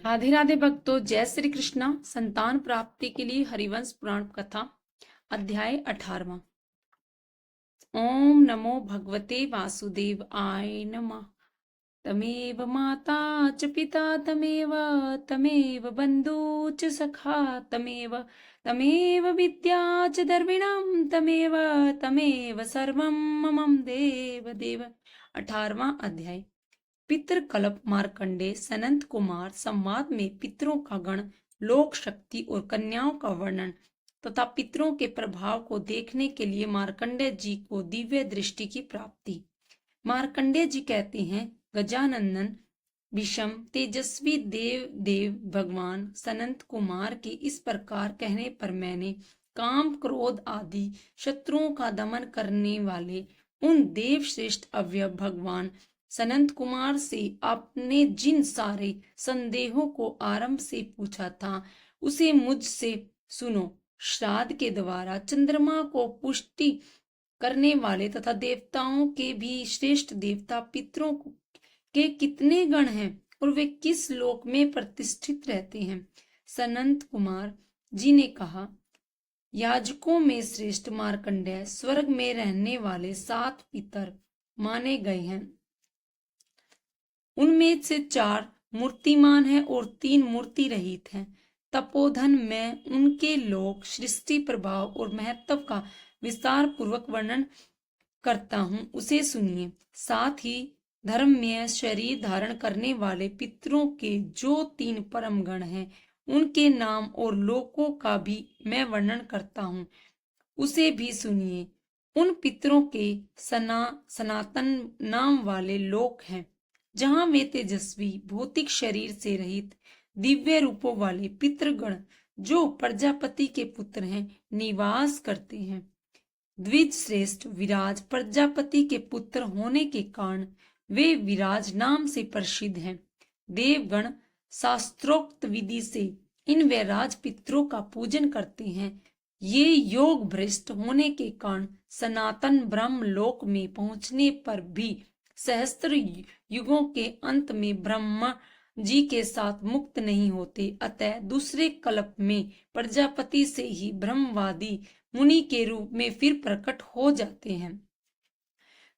राधे राधे भक्तों, जय श्री कृष्णा। संतान प्राप्ति के लिए हरिवंश पुराण कथा अध्याय 18वां। ओम नमो भगवते वासुदेव आय नमः। तमेव माता च पिता तमेव तमेव बंधु च सखा तमेव तमेव विद्या च द्रविणं तमेव तमेव सर्वं मम देव देव। 18वां अध्याय। पितृकल्प मार्कंडेय सनंत कुमार संवाद में पितरों का गण, लोक शक्ति और कन्याओं का वर्णन तथा पितरों के प्रभाव को देखने के लिए मार्कंडेय जी को दिव्य दृष्टि की प्राप्ति। मार्कंडेय जी कहते हैं, गजानंदन विषम तेजस्वी देव भगवान सनंत कुमार के इस प्रकार कहने पर मैंने काम क्रोध आदि शत्रुओं का दमन करने वाले उन देव श्रेष्ठ अवयव भगवान सनंत कुमार से आपने जिन सारे संदेहों को आरंभ से पूछा था उसे मुझसे सुनो। श्राद्ध के द्वारा चंद्रमा को पुष्टि करने वाले तथा देवताओं के भी श्रेष्ठ देवता पितरों के कितने गण हैं और वे किस लोक में प्रतिष्ठित रहते हैं। सनंत कुमार जी ने कहा, याजकों में श्रेष्ठ मार्कंडेय स्वर्ग में रहने वाले 7 पितर माने गए हैं। उनमें से 4 मूर्तिमान हैं और 3 मूर्ति रहित हैं। तपोधन में उनके लोक सृष्टि प्रभाव और महत्व का विस्तार पूर्वक वर्णन करता हूँ, उसे सुनिए। साथ ही धर्म में शरीर धारण करने वाले पितरों के जो 3 परम गण हैं उनके नाम और लोकों का भी मैं वर्णन करता हूँ, उसे भी सुनिए। उन पितरों के सनातन नाम वाले लोक हैं जहां वे तेजस्वी भौतिक शरीर से रहित दिव्य रूपों वाले पितृगण जो प्रजापति के पुत्र हैं निवास करते हैं। द्विज श्रेष्ठ विराज प्रजापति के पुत्र होने के कारण वे विराज नाम से प्रसिद्ध हैं। देवगण शास्त्रोक्त विधि से इन वैराज पितरों का पूजन करते हैं। ये योग भ्रष्ट होने के कारण सनातन ब्रह्म लोक में पहुंचने पर भी सहस्त्र युगों के अंत में ब्रह्मा जी के साथ मुक्त नहीं होते। अतः दूसरे कल्प में प्रजापति से ही ब्रह्मवादी मुनि के रूप में फिर प्रकट हो जाते हैं।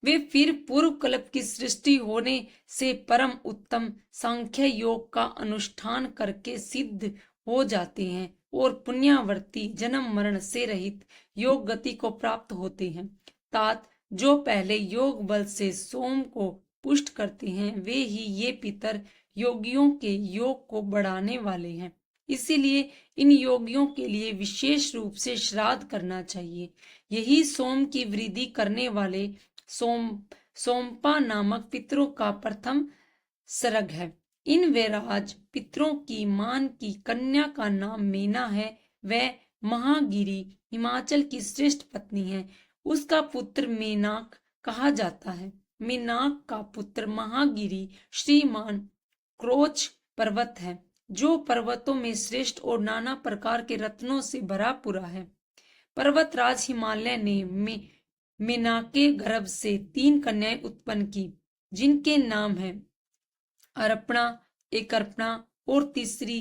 वे फिर पूर्व कल्प की सृष्टि होने से परम उत्तम सांख्य योग का अनुष्ठान करके सिद्ध हो जाते हैं और पुण्यावर्ती जन्म मरण से रहित योग गति को प्राप्त होते हैं। तात जो पहले योग बल से सोम को पुष्ट करते हैं वे ही ये पितर योगियों के योग को बढ़ाने वाले हैं। इसीलिए इन योगियों के लिए विशेष रूप से श्राद्ध करना चाहिए। यही सोम की वृद्धि करने वाले सोमपा नामक पितरों का प्रथम सर्ग है। इन वैराज पितरों की मान की कन्या का नाम मीना है। वह महागिरी हिमाचल की श्रेष्ठ पत्नी है। उसका पुत्र मेनाक कहा जाता है। मेनाक का पुत्र महागिरी श्रीमान क्रोच पर्वत है जो पर्वतों में श्रेष्ठ और नाना प्रकार के रत्नों से भरा पूरा है। पर्वतराज हिमालय ने मेनाक के गर्भ से 3 कन्याएं उत्पन्न की जिनके नाम है अर्पणा, एक अर्पणा और तीसरी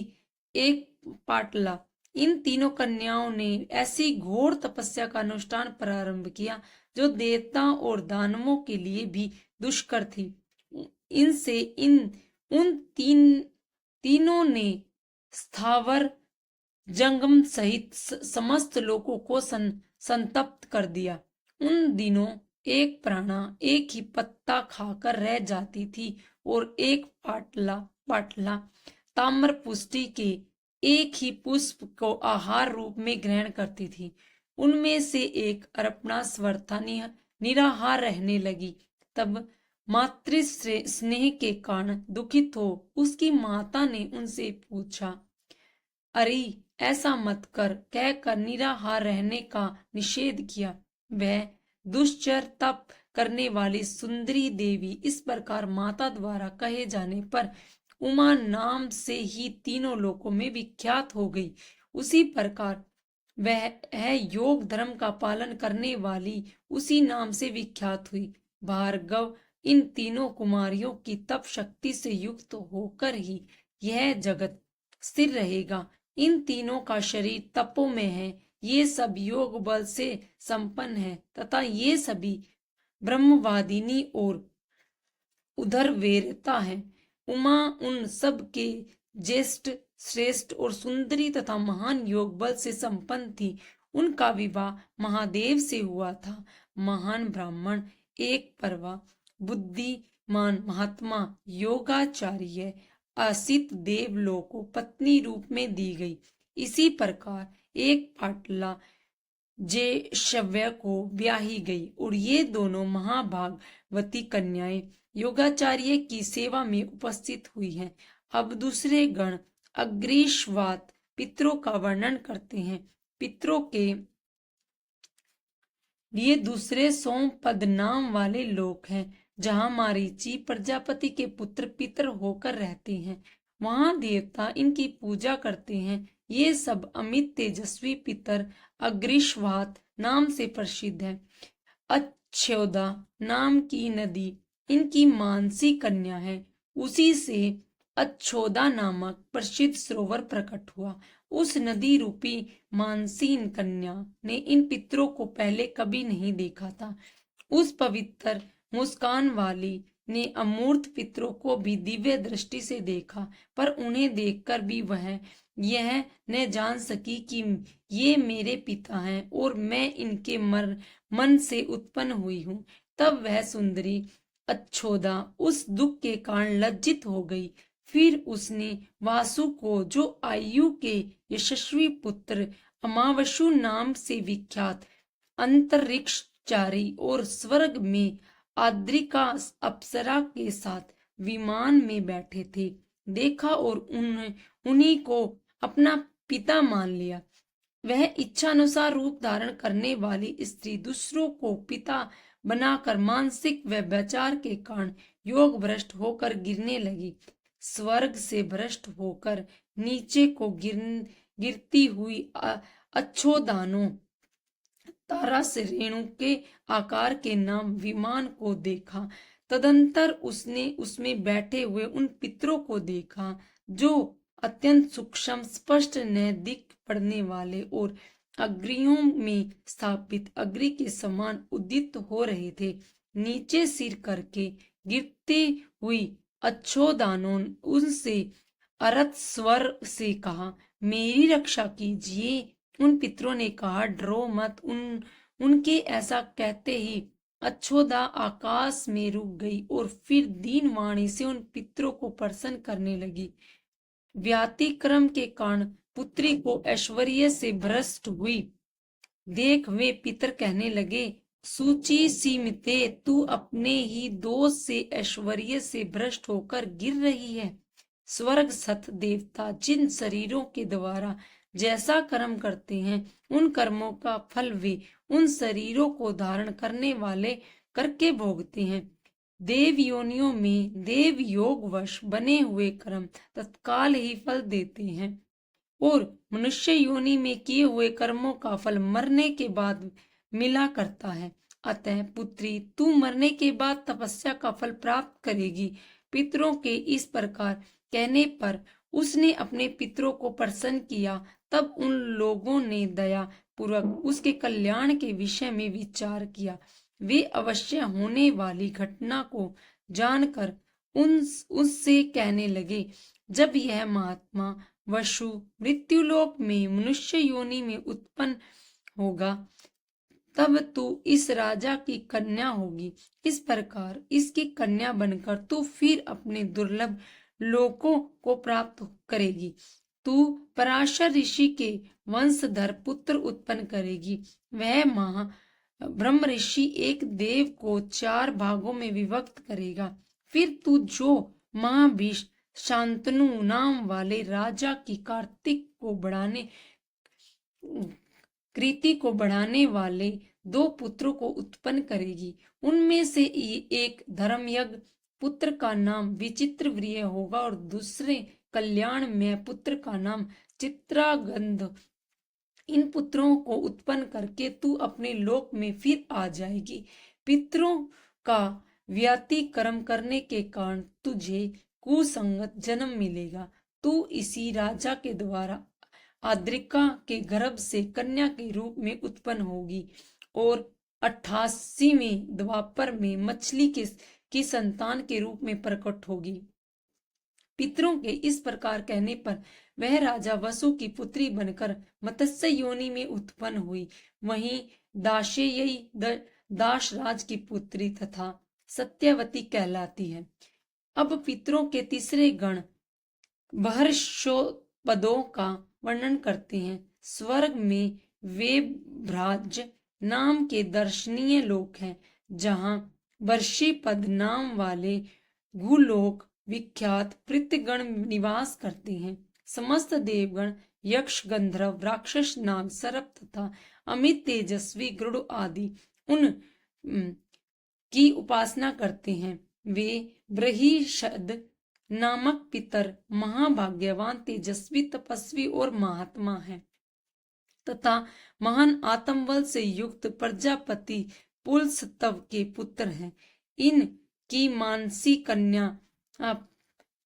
एक पाटला। इन तीनों कन्याओं ने ऐसी घोर तपस्या का अनुष्ठान प्रारंभ किया जो देवताओं और दानवों के लिए भी दुष्कर थी। इनसे उन तीनों ने स्थावर जंगम सहित समस्त लोगों को संतप्त कर दिया। उन दिनों एक प्राणा एक ही पत्ता खाकर रह जाती थी और एक पाटला ताम्र पुष्टि के एक ही पुष्प को आहार रूप में ग्रहण करती थी। उनमें से एक अर्पणा स्वर्था निराहार रहने लगी। तब मातृ स्नेह के कारण दुखित हो उसकी माता ने उनसे पूछा, अरे ऐसा मत कर, कहकर निराहार रहने का निषेध किया। वह दुष्चर तप करने वाली सुंदरी देवी इस प्रकार माता द्वारा कहे जाने पर उमा नाम से ही तीनों लोकों में विख्यात हो गई। उसी प्रकार वह योग धर्म का पालन करने वाली उसी नाम से विख्यात हुई। भार्गव इन तीनों कुमारियों की तप शक्ति से युक्त होकर ही यह जगत स्थिर रहेगा। इन तीनों का शरीर तपो में है, ये सब योग बल से संपन्न है तथा ये सभी ब्रह्मवादिनी और उधर वीरता है। उमा उन सब के ज्येष्ठ, श्रेष्ठ और सुंदरी तथा महान योग बल से संपन्न थी। उनका विवाह महादेव से हुआ था। महान ब्राह्मण एक परवा बुद्धिमान महात्मा योगाचार्य असित देवलोक को पत्नी रूप में दी गई। इसी प्रकार एक पाटला जेशव्य को ब्याही गई और ये दोनों महाभागवती कन्याएं योगाचार्य की सेवा में उपस्थित हुई हैं। अब दूसरे गण अग्रीश्वात पितरों का वर्णन करते हैं। पितरों के लिए दूसरे सोमपद नाम वाले लोक हैं, जहाँ मारीची प्रजापति के पुत्र पितर होकर रहते हैं। वहां देवता इनकी पूजा करते हैं। ये सब अमित तेजस्वी पितर अग्रीश्वात नाम से प्रसिद्ध है। अच्छोदा नाम की नदी इनकी मानसी कन्या है। उसी से अच्छोदा नामक प्रसिद्ध सरोवर प्रकट हुआ। उस नदी रूपी मानसीन कन्या ने इन पितरों को पहले कभी नहीं देखा था। उस पवित्र मुस्कान वाली ने अमूर्त पितरों को भी दिव्य दृष्टि से देखा, पर उन्हें देखकर भी वह यह न जान सकी कि ये मेरे पिता हैं और मैं इनके मन से उत्पन्न हुई हूँ। तब वह सुंदरी अच्छोदा उस दुख के कारण लज्जित हो गई। फिर उसने वासु को, जो आयु के यशस्वी पुत्र अमावसु नाम से विख्यात अंतरिक्षचारी और स्वर्ग में आद्रिका अप्सरा के साथ विमान में बैठे थे, देखा और उन्हीं को अपना पिता मान लिया। वह इच्छानुसार रूप धारण करने वाली स्त्री दूसरों को पिता बनाकर मानसिक व्यभिचार के कारण योग भ्रष्ट होकर गिरने लगी। स्वर्ग से भ्रष्ट होकर नीचे को गिरती हुई अच्छोदानो तारा से रेणु के आकार के नाम विमान को देखा। तदंतर उसने उसमें बैठे हुए उन पितरों को देखा, जो अत्यंत सूक्ष्म, स्पष्ट न दिख पड़ने वाले और अग्रियों में स्थापित अग्रि के समान उदित हो रहे थे। नीचे सिर करके गिरती हुई अच्छोदानो उनसे अरत स्वर से कहा, मेरी रक्षा कीजिए। उन पितरों ने कहा, डरो मत। उनके ऐसा कहते ही अच्छोदा आकाश में रुक गई और फिर दीन वाणी से उन पितरों को प्रसन्न करने लगी। व्यातिक्रम के कारण पुत्री को ऐश्वर्य से भ्रष्ट हुई देख वे पितर कहने लगे, सूची सीमिते, तू अपने ही दोष से ऐश्वर्य से भ्रष्ट होकर गिर रही है। स्वर्ग सत देवता जिन शरीरों के द्वारा जैसा कर्म करते हैं, उन कर्मों का फल वे उन शरीरों को धारण करने वाले करके भोगते हैं। देव योनियों में देव योगवश बने हुए कर्म तत्काल ही फल देते हैं और मनुष्य योनि में किए हुए कर्मों का फल मरने के बाद मिला करता है। अतः पुत्री, तू मरने के बाद तपस्या का फल प्राप्त करेगी। पितरों के इस प्रकार कहने पर उसने अपने पितरों को प्रसन्न किया। तब उन लोगों ने दया पूर्वक उसके कल्याण के विषय में विचार किया। वे अवश्य होने वाली घटना को जानकर उससे कहने लगे, जब यह महात्मा वसु मृत्युलोक में मनुष्य योनि में उत्पन्न होगा, तब तू इस राजा की कन्या होगी। इस प्रकार इसकी कन्या बनकर तू फिर अपने दुर्लभ लोकों को प्राप्त करेगी। तू पराशर ऋषि के वंशधर पुत्र उत्पन्न करेगी। वह ब्रह्म ऋषि एक देव को 4 भागों में विभक्त करेगा। फिर तू जो महाभीष शांतनु नाम वाले राजा की कृति को बढ़ाने वाले 2 पुत्रों को उत्पन्न करेगी। उनमें से एक धर्मयज्ञ पुत्र का नाम विचित्रवीर्य होगा और दूसरे कल्याण में पुत्र का नाम चित्रागंध। इन पुत्रों को उत्पन्न करके तू अपने लोक में फिर आ जाएगी। पितरों का व्यतिक्रम करने के कारण तुझे कुसंगत जन्म मिलेगा। तू इसी राजा के द्वारा आद्रिका के गर्भ से कन्या के रूप में उत्पन्न होगी और 88वें द्वापर में मछली की संतान के रूप में प्रकट होगी। पितरों के इस प्रकार कहने पर वह राजा वसु की पुत्री बनकर मत्स्य योनि में उत्पन्न हुई। वहीं दाशेयी दाशराज की पुत्री तथा सत्यवती कहलाती है। अब पितरों के तीसरे गण बहर्षोपदों का वर्णन करते हैं। स्वर्ग में वे भ्राज नाम के दर्शनीय लोक हैं, जहां वर्षीपद नाम वाले भूलोक विख्यात पृथ्वीगण निवास करते हैं। समस्त देवगण, यक्ष, गंधर्व, राक्षस, नाग, सर्प तथा अमित तेजस्वी गरुड़ आदि उन की उपासना करते हैं। वे बृहस्पति नामक पितर महाभाग्यवान, तेजस्वी, तपस्वी और महात्मा हैं तथा महान आत्मबल से युक्त प्रजापति पुलस्तव के पुत्र हैं। इन की मानसी कन्या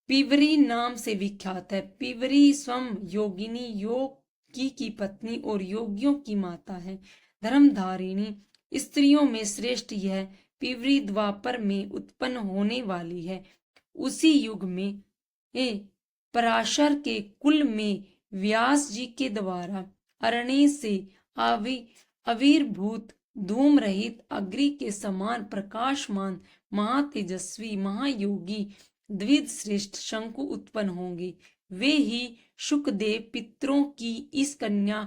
पीवरी नाम से विख्यात है। पीवरी स्वयं योगिनी, योगी की पत्नी और योगियों की माता है। धर्मधारिणी स्त्रियों में श्रेष्ठ यह पीवरी द्वापर में उत्पन्न होने वाली है। उसी युग में पराशर के कुल में व्यास जी के द्वारा अरण्य से आविर्भूत धूम रहित अग्नि के समान प्रकाशमान महातेजस्वी महायोगी द्विज श्रेष्ठ शंकु उत्पन्न होंगे। वे ही शुकदेव पितरों की इस कन्या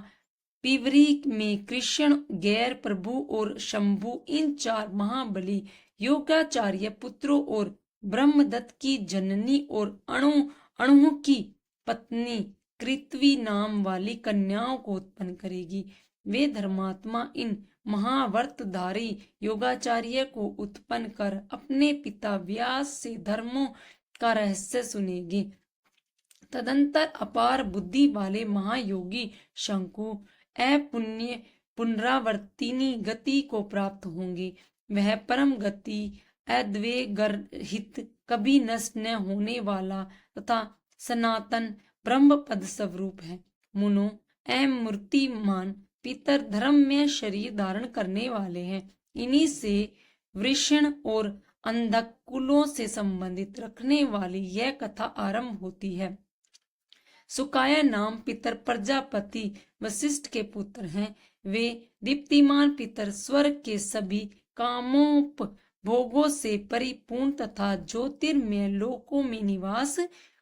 पीवरी में कृष्ण, गैर, प्रभु और शंभु इन चार महाबली योगाचार्य पुत्रों और ब्रह्मदत्त की जननी और अणु की पत्नी कृत्वी नाम वाली कन्याओं को उत्पन्न करेगी। वे धर्मात्मा इन महाव्रतधारी योगाचार्य को उत्पन्न कर अपने पिता व्यास से धर्मों का रहस्य सुनेंगे। तदंतर अपार बुद्धि वाले महायोगी शंकु अपुण्य पुनरावर्तिनी गति को प्राप्त होंगे। वह परम गति अद्वैगरहित, कभी नष्ट न होने वाला तथा सनातन ब्रह्म पद स्वरूप है। मुनो, मूर्तिमान पितर धर्म में शरीर धारण करने वाले हैं। इन्हीं से वृषण और अंधक कुलों से संबंधित रखने वाली यह कथा आरंभ होती है। सुकाया नाम पितर प्रजापति वशिष्ठ के पुत्र हैं। वे दीप्तिमान पितर स्वर्ग के सभी कामोपभोगों से परिपूर्ण तथा ज्योतिर्मय लोकों में निवास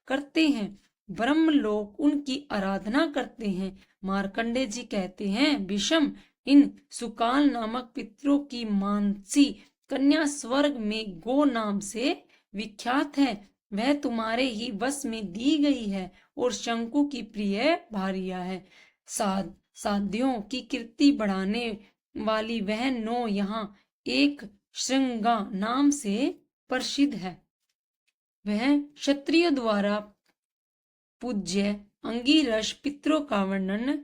करते हैं। ब्रह्मलोक उनकी आराधना करते हैं। मार्कंडे जी कहते हैं, विषम इन सुकाल नामक पितरों की मानसी कन्या स्वर्ग में गो नाम से विख्यात है। वह तुम्हारे ही वश में दी गई है और शंकु की प्रिय भार्या है। साध्यों की कीर्ति बढ़ाने वाली वह नो यहाँ एक श्रृंगा नाम से प्रसिद्ध है। वह क्षत्रिय द्वारा पूज्य अंगिरस पितरों का वर्णन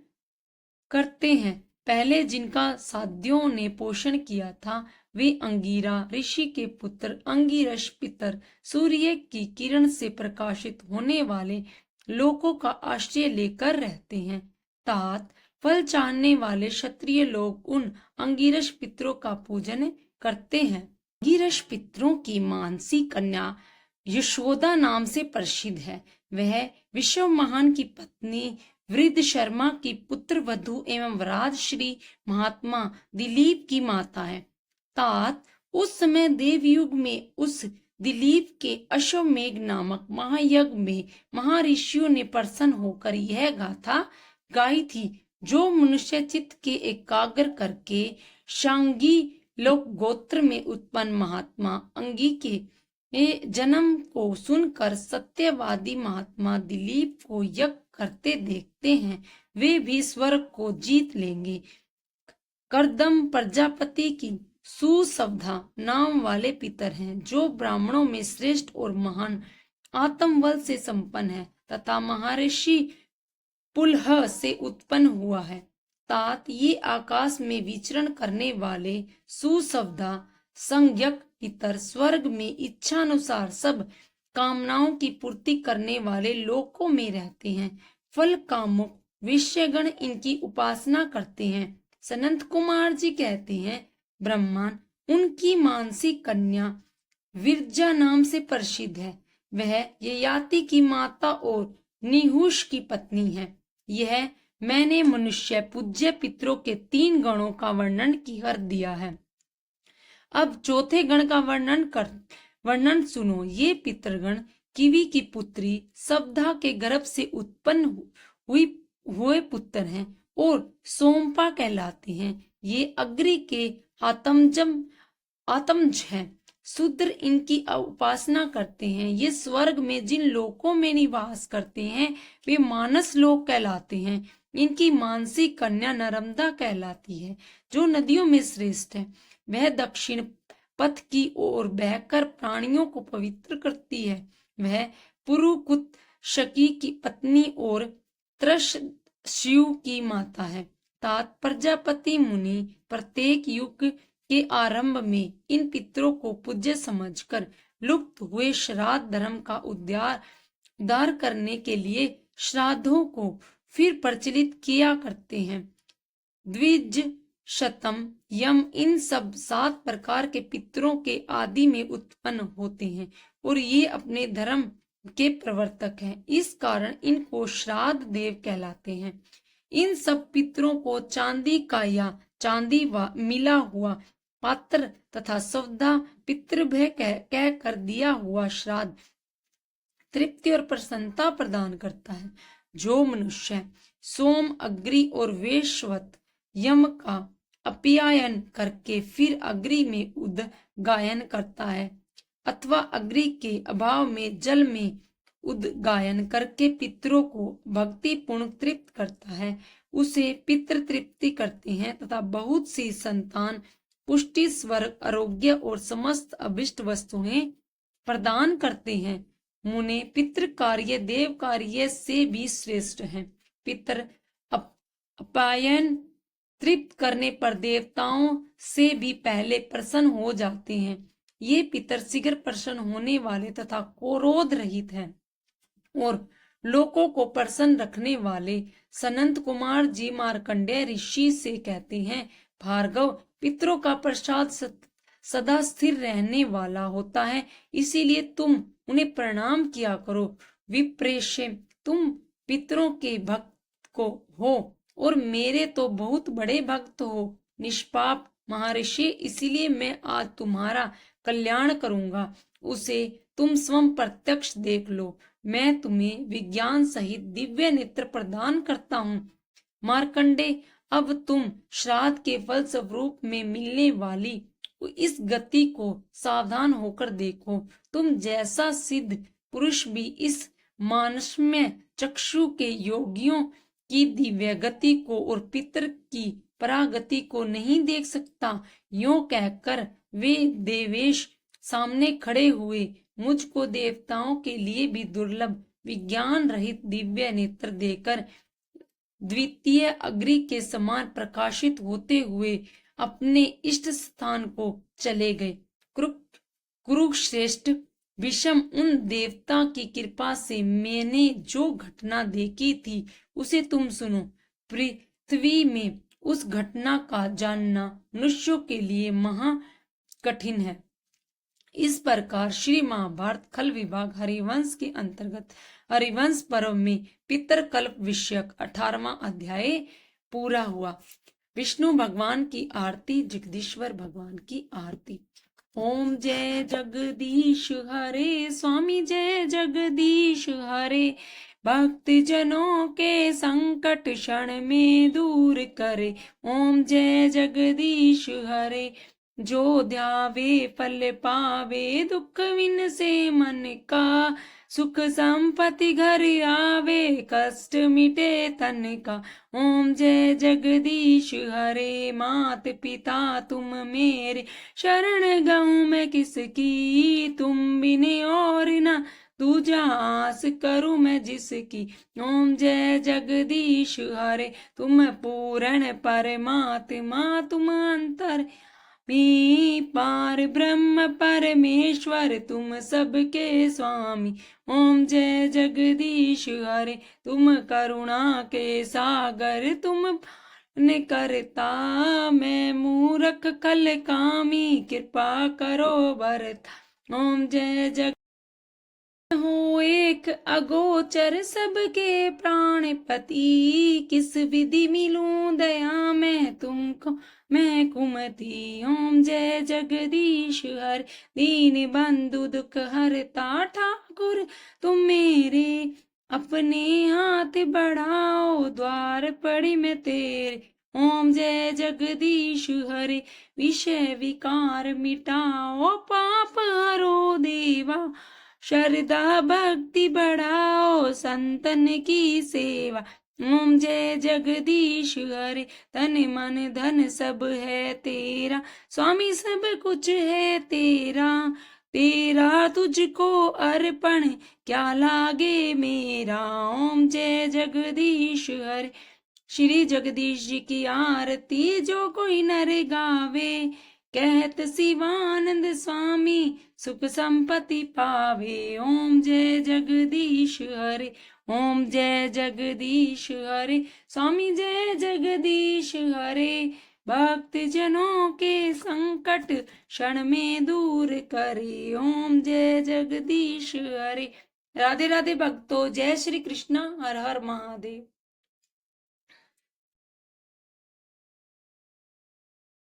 करते हैं। पहले जिनका साध्यों ने पोषण किया था वे अंगिरा ऋषि के पुत्र अंगिरस पितर सूर्य की किरण से प्रकाशित होने वाले लोकों का आश्रय लेकर रहते हैं। तात फल चाहने वाले क्षत्रिय लोग उन अंगिरस पितरों का पूजन करते हैं। अंगिरस पितरों की मानसी कन्या यशोदा नाम से प्रसिद्ध है। वह विश्व महान की पत्नी वृद्ध शर्मा की पुत्र वधु एवं राजश्री महात्मा दिलीप की माता है। तात उस समय देवयुग में उस दिलीप के अश्वमेघ नामक महायज्ञ में महर्षियों ने प्रसन्न होकर यह गाथा गाई थी, जो मनुष्य चित्त के एकाग्र करके शांगी लोक गोत्र में उत्पन्न महात्मा अंगी के जन्म को सुनकर सत्यवादी महात्मा दिलीप को यज्ञ करते देखते हैं, वे भी स्वर्ग को जीत लेंगे। कर्दम प्रजापति की सुसवधा नाम वाले पितर हैं, जो ब्राह्मणों में श्रेष्ठ और महान आत्मबल से संपन्न है तथा महर्षि पुलह से उत्पन्न हुआ है। तात ये आकाश में विचरण करने वाले सुसवधा संज्ञक पितर स्वर्ग में इच्छानुसार सब कामनाओं की पूर्ति करने वाले लोकों में रहते हैं। फल कामुक विषयगण इनकी उपासना करते हैं। सनंत कुमार जी कहते हैं, ब्रह्मांड उनकी मानसी कन्या विरजा नाम से प्रसिद्ध है। वह ययाति की माता और निहुष की पत्नी है। यह मैंने मनुष्य पूज्य पितरों के 3 गणों का वर्णन कर दिया है। अब चौथे गण का वर्णन सुनो। ये पितृगण किवी की पुत्री सवधा के गर्भ से उत्पन्न हुए पुत्र हैं और सोमपा कहलाते हैं। ये अग्नि के आत्मज हैं। शूद्र इनकी उपासना करते हैं। ये स्वर्ग में जिन लोकों में निवास करते हैं वे मानस लोक कहलाते हैं। इनकी मानसी कन्या नर्मदा कहलाती है, जो नदियों में श्रेष्ठ है। वह दक्षिण पथ की ओर बहकर प्राणियों को पवित्र करती है। वह पुरुकुत शकी की पत्नी और त्रश शिव की माता है। तात प्रजापति मुनि प्रत्येक युग के आरंभ में इन पितरों को पूज्य समझकर लुप्त हुए श्राद्ध धर्म का उद्धार करने के लिए श्राद्धों को फिर प्रचलित किया करते हैं। द्विज शतम यम इन सब 7 प्रकार के पितरों के आदि में उत्पन्न होते हैं और ये अपने धर्म के प्रवर्तक हैं। इस कारण इनको श्राद्ध देव कहलाते हैं। इन सब पितरों को चांदी का या चांदी मिला हुआ पात्र तथा सवधा पितृभय कह कर दिया हुआ श्राद्ध तृप्ति और प्रसन्नता प्रदान करता है। जो मनुष्य सोम अग्नि और वैश्वत यम का अपयायन करके फिर अग्नि में उदगायन करता है अथवा अग्नि के अभाव में जल में उदगायन करके पितरों को भक्ति पूर्ण तृप्त करता है, उसे पितृ तृप्ति करते हैं तथा बहुत सी संतान पुष्टि स्वर्ग आरोग्य और समस्त अभिष्ट वस्तुएं प्रदान करते हैं। मुने पितृ कार्य देव कार्य से भी श्रेष्ठ हैं। पितृ अपायन तृप्त करने पर देवताओं से भी पहले प्रसन्न हो जाते हैं। ये पितर शीघ्र प्रसन्न होने वाले तथा क्रोध रहित हैं और लोगों को प्रसन्न रखने वाले। सनंत कुमार जी मार्कंडेय ऋषि से कहते हैं, भार्गव पितरों का प्रसाद सदा स्थिर रहने वाला होता है, इसीलिए तुम उन्हें प्रणाम किया करो। विप्रेश तुम पितरों के भक्त को हो और मेरे तो बहुत बड़े भक्त हो। निष्पाप महर्षि, इसीलिए मैं आज तुम्हारा कल्याण करूंगा, उसे तुम स्वयं प्रत्यक्ष देख लो। मैं तुम्हें विज्ञान सहित दिव्य नेत्र प्रदान करता हूँ। मार्कंडे, अब तुम श्राद्ध के फल स्वरूप में मिलने वाली इस गति को सावधान होकर देखो। तुम जैसा सिद्ध पुरुष भी इस मानसमय चक्षु के योगियों की दिव्य गति को और पितर की परागति को नहीं देख सकता। यूं कहकर वे देवेश सामने खड़े हुए। मुझको देवताओं के लिए भी दुर्लभ विज्ञान रहित दिव्य नेत्र देकर द्वितीय अग्नि के समान प्रकाशित होते हुए अपने इष्ट स्थान को चले गए। कुरुश्रेष्ठ विषम, उन देवता की कृपा से मैंने जो घटना देखी थी उसे तुम सुनो। पृथ्वी में उस घटना का जानना मनुष्यों के लिए महा कठिन है। इस प्रकार श्री महाभारत खल विभाग हरिवंश के अंतर्गत हरिवंश पर्व में पितरकल्प विषयक 18वां अध्याय पूरा हुआ। विष्णु भगवान की आरती, जगदीश्वर भगवान की आरती। ओम जय जगदीश हरे, स्वामी जय जगदीश हरे, भक्त जनों के संकट क्षण में दूर करे। ओम जय जगदीश हरे, जो ध्यावे फल पावे, दुख विन से मन का, सुख संपत्ति घर आवे, कष्ट मिटे तन का। ओम जय जगदीश हरे, मात पिता तुम मेरे, शरण गऊं मैं किसकी, तुम बिन और न दूजा आस करूं मैं जिसकी। ओम जय जगदीश हरे, तुम पूर्ण परमात्मा, तुम अंतर पार ब्रह्म परमेश्वर तुम सबके स्वामी। ओम जय जगदीश हरे, तुम करुणा के सागर तुम पालन करता। मैं मूरख कल कामी कृपा करो भरता। ओम जय जग हो एक अगोचर सबके प्राणपति। किस विधि मिलूं दया मैं तुमको मैं कुमति। ओम जय जगदीश हर, दीन बंधु दुख हरता ठाकुर तुम मेरे। अपने हाथ बढ़ाओ द्वार पड़ी मैं तेरे। ओम जय जगदीश हरे, विषय विकार मिटाओ पाप हरो देवा। श्रद्धा भक्ति बढ़ाओ संतन की सेवा। ओम जय जगदीश हरे, तन मन धन सब है तेरा। स्वामी सब कुछ है तेरा, तेरा तुझको अर्पण क्या लागे मेरा। ओम जय जगदीश हरे, श्री जगदीश जी की आरती जो कोई नर गावे। कहत शिवानंद स्वामी सुख संपत्ति पावे। ओम जय जगदीश हरे, ओम जय जगदीश हरे, स्वामी जय जगदीश हरे। भक्त जनों के संकट क्षण में दूर करे। ओम जय जगदीश हरे। राधे राधे भक्तों, जय श्री कृष्णा, हर हर महादेव।